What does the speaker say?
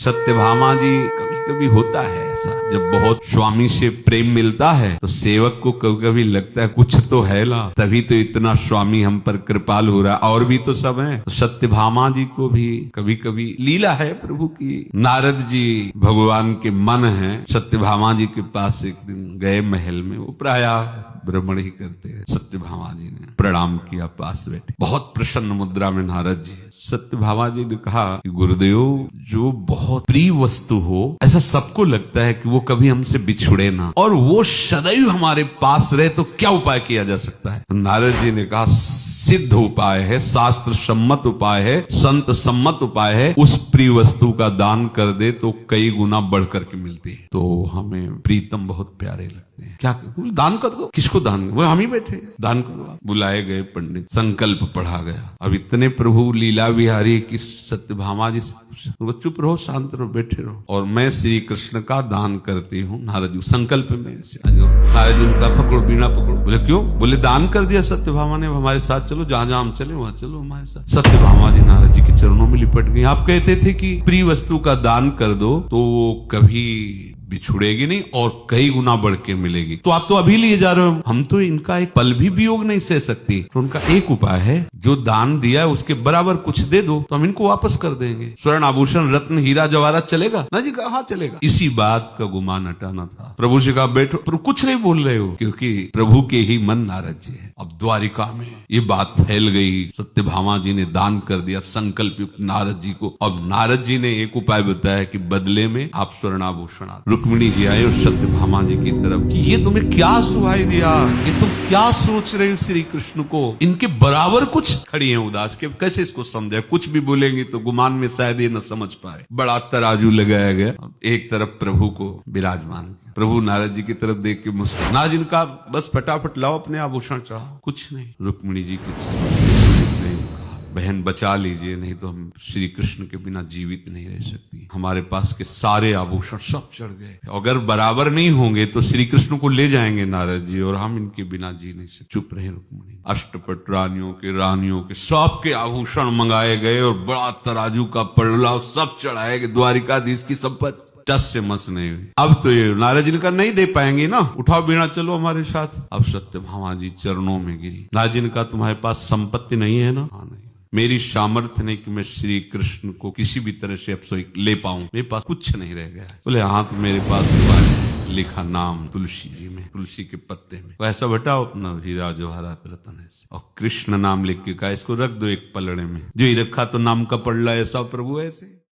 सत्यभामा जी कभी कभी होता है ऐसा, जब बहुत स्वामी से प्रेम मिलता है तो सेवक को कभी कभी लगता है कुछ तो है ला, तभी तो इतना स्वामी हम पर कृपाल हो रहा, और भी तो सब है। तो सत्यभामा जी को भी कभी कभी लीला है प्रभु की। नारद जी भगवान के मन है, सत्यभामा जी के पास एक दिन गए महल में, वो प्राय भ्रमण ही करते हैं। सत्यभामा जी ने प्रणाम किया, पास बैठे, बहुत प्रसन्न मुद्रा में नारद जी। सत्यभामा जी ने कहा कि गुरुदेव, जो बहुत प्रिय वस्तु हो ऐसा सबको लगता है कि वो कभी हमसे बिछुड़े ना, और वो सदैव हमारे पास रहे, तो क्या उपाय किया जा सकता है? तो नारद जी ने कहा सिद्ध उपाय है, शास्त्र सम्मत उपाय है, संत सम्मत उपाय है, उस प्रिय वस्तु का दान कर दे तो कई गुना बढ़ करके मिलती है। तो हमें प्रीतम बहुत प्यारे लगते हैं, क्या दान कर दो। किसको दान? वो हम ही बैठे दान करो। आप बुलाए गए पंडित, संकल्प पढ़ा गया। अब इतने प्रभु लीला विहारी की सत्यभामा जी से वो चुप रहो, शांत रहो, बैठे रहो, और मैं श्री कृष्ण का दान करती हूँ। नारद जी संकल्प में नारद जी का पकड़ो, बीणा पकड़ो। बोले क्यों? बोले दान कर दिया सत्यभामा ने, हमारे साथ चलो, जहां जहां हम चले वहां चलो हमारे साथ। सत्यभामा जी नारद जी के चरणों में लिपट गई। आप कहते थे कि प्रिय वस्तु का दान कर दो तो वो कभी बिछुड़ेगी नहीं और कई गुना बढ़ के मिलेगी, तो आप तो अभी लिए जा रहे हो, हम तो इनका एक पल भी वियोग नहीं सह सकती। तो उनका एक उपाय है, जो दान दिया है उसके बराबर कुछ दे दो तो हम इनको वापस कर देंगे। स्वर्ण आभूषण रत्न हीरा जवाहरात चलेगा ना? जी कहा हाँ चलेगा। इसी बात का गुमान हटाना था। प्रभु से कहा बैठो। प्रभु कुछ नहीं बोल रहे हो, क्योंकि प्रभु के ही मन नारद जी है। अब द्वारिका में ये बात फैल गई, सत्यभामा जी ने दान कर दिया संकल्प युक्त नारद जी को। अब नारद जी ने एक उपाय बताया कि बदले में आप स्वर्णाभूषण। रुक्मिणी जी आए और सत्यभामा जी की तरफ कि ये तुम्हें क्या सुहाई दिया, ये तुम क्या सोच रहे हो श्री कृष्ण को, इनके बराबर कुछ। खड़ी है उदास के, कैसे इसको समझे? कुछ भी बोलेंगे तो गुमान में शायद ये न समझ पाए। बड़ा तराजू लगाया गया, एक तरफ प्रभु को विराजमान किया। प्रभु नारद जी की तरफ देख के मुस्कुराए। नारद जी का बस फटाफट लाओ अपने आभूषण चढ़ाओ। कुछ नहीं। रुक्मिणी जी कुछ बहन बचा लीजिए, नहीं तो हम श्री कृष्ण के बिना जीवित नहीं रह सकती। हमारे पास के सारे आभूषण सब चढ़ गए, अगर बराबर नहीं होंगे तो श्री कृष्ण को ले जाएंगे नारद जी, और हम इनके बिना जी नहीं सकते। चुप रहे रुक्मिणी। अष्टपट रानियों के सबके आभूषण मंगाए गए और बड़ा तराजू का पड़ला सब चढ़ाए गए। द्वारिकाधीश की संपत्ति टस से मस नहीं हुई। अब तो ये नारद जी का नहीं दे पाएंगे ना, उठाओ बीणा चलो हमारे साथ। अब सत्यभामा जी चरणों में गिरी। नारद जी का तुम्हारे पास संपत्ति नहीं है ना? हाँ नहीं। मेरी सामर्थ्य नहीं कि मैं श्री कृष्ण को किसी भी तरह से अब ले पाऊं, मेरे पास कुछ नहीं रह गया है। बोले हाँ, तो मेरे पास लिखा नाम तुलसी जी में, तुलसी के पत्ते में, वैसा बटाओ अपना हीरा जवाहरात रतन है, और कृष्ण नाम लिख के कहा इसको रख दो एक पलड़े में। जो ही रखा तो नाम का पड़ला ऐसा प्रभु ऐसे।